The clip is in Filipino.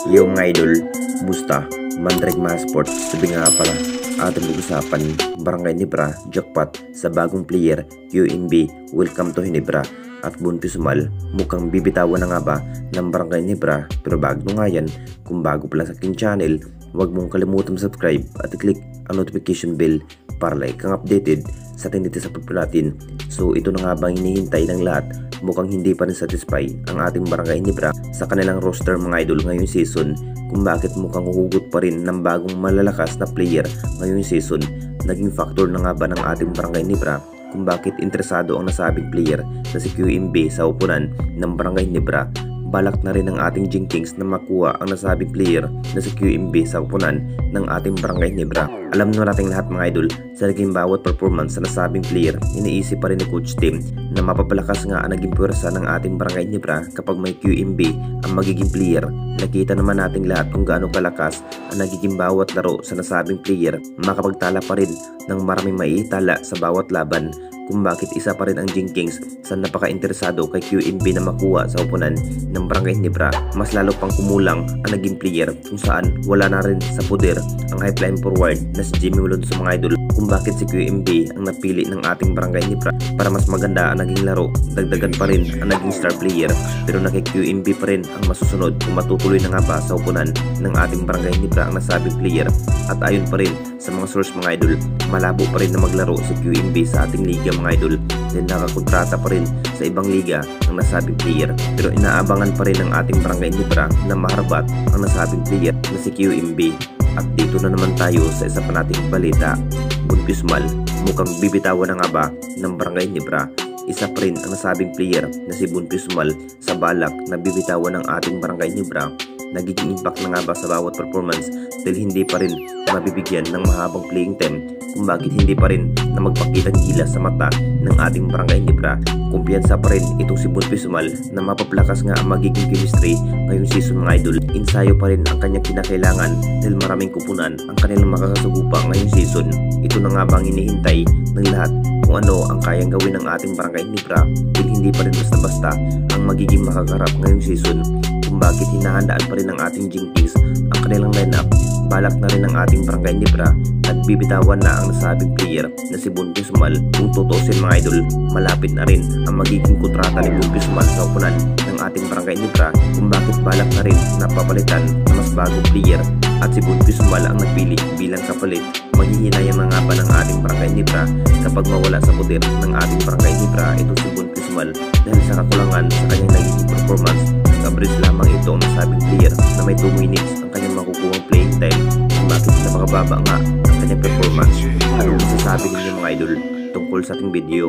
Yo mga idol, kumusta? Mandrake mga sports, sabi nga pala ating pag-usapan Barangay Ginebra jackpot sa bagong player QMB. Welcome to Ginebra. At Bonpi Sumal, mukhang bibitawan na nga ba ng Barangay Ginebra? Pero bago nga yan, kung bago pa lang sa aking channel, huwag mong kalimutan subscribe at i-click ang notification bell para like kang updated sa ating dito sa pagpo natin. So ito na nga bang hinihintay ng lahat? Mukhang hindi pa rin satisfy ang ating Barangay Ginebra sa kanilang roster mga idol ngayong season, kung bakit mukhang huhugot pa rin ng bagong malalakas na player ngayong season. Naging factor na nga ba ng ating Barangay Ginebra kung bakit interesado ang nasabing player na si QMB sa upunan ng Barangay Ginebra? Balak na rin ng ating Jinkings na makuha ang nasabing player na si QMB sa upunan ng ating Barangay Ginebra. Alam na natin lahat mga idol, sa naging bawat performance sa nasabing player, iniisip pa rin ni Coach Tim na mapapalakas nga ang naging puwersa ng ating Barangay Ginebra kapag may QMB ang magiging player. Nakita naman natin lahat kung gaano kalakas ang nagiging bawat laro sa nasabing player, makapagtala pa rin ng maraming maiitala sa bawat laban, kung bakit isa pa rin ang Jinkings sa napaka-interesado kay QMB na makuha sa upunan ng Barangay Ginebra. Mas lalo pang kumulang ang naging player kung saan wala na rin sa poder ang high flying forward na si Jimmy Malonzo mga idol, kung bakit si QMB ang napili ng ating Barangay Ginebra para mas maganda ang naging laro. Dagdagan pa rin ang naging star player, pero naki QMB pa rin ang masusunod kung matutuloy na nga ba sa upunan ng ating Barangay Ginebra ang nasabing player. At ayon pa rin sa mga source mga idol, malabo pa rin na maglaro si QMB sa ating liga mga idol, then nakakontrata pa rin sa ibang liga ang nasabing player. Pero inaabangan pa rin ng ating Barangay Ginebra na maharbat ang nasabing player na si QMB. At dito na naman tayo sa isa pa nating balita. Bonpi Sumal, mukhang bibitawan na nga ba ng Barangay Ginebra? Isa pa rin ang nasabing player na si Bonpi Sumal sa balak na bibitawan ng ating Barangay Ginebra. Nagiging impact na nga ba sa bawat performance dahil hindi pa rin mabibigyan ng mahabang playing time, kung bakit hindi pa rin na magpakitang gilas sa mata ng ating Barangay Ginebra. Kumpiyansa pa rin itong si Bonpi Sumal na mapaplakas nga ang magiging chemistry ngayong season mga idol. Ensayo pa rin ang kanyang kinakailangan dahil maraming kupunan ang kanilang makakasugupa ngayong season. Ito na nga bang hinihintay ng lahat kung ano ang kayang gawin ng ating Barangay Ginebra dahil hindi pa rin basta-basta ang magiging makakarap ngayong season, kung bakit hinahandaan pa rin ng ating Jinkings ang kanilang lineup. Balak na rin ng ating Barangay Ginebra at bibitawan na ang nasabing player na si Bonpi Sumal. Kung tutusin mga idol, malapit na rin ang magiging kontrata ni Bonpi Sumal sa upunan ng ating Barangay Ginebra, kung bakit balak na rin napapalitan ng mas bagong player at si Bonpi Sumal ang nagpili bilang kapalit. Maghihinayang na nga ba ng ating Barangay Ginebra kapag mawala sa poder ng ating Barangay Ginebra ito si Bonpi Sumal dahil sa kakulangan sa kanyang nagiging performance? Average lamang ito ang nasabing player na may 2 minutes ang kanyang makukuhang playing time, kung bakit napakababa nga ang kanyang performance. Ano masasabi ninyo mga idol tungkol sa ating video?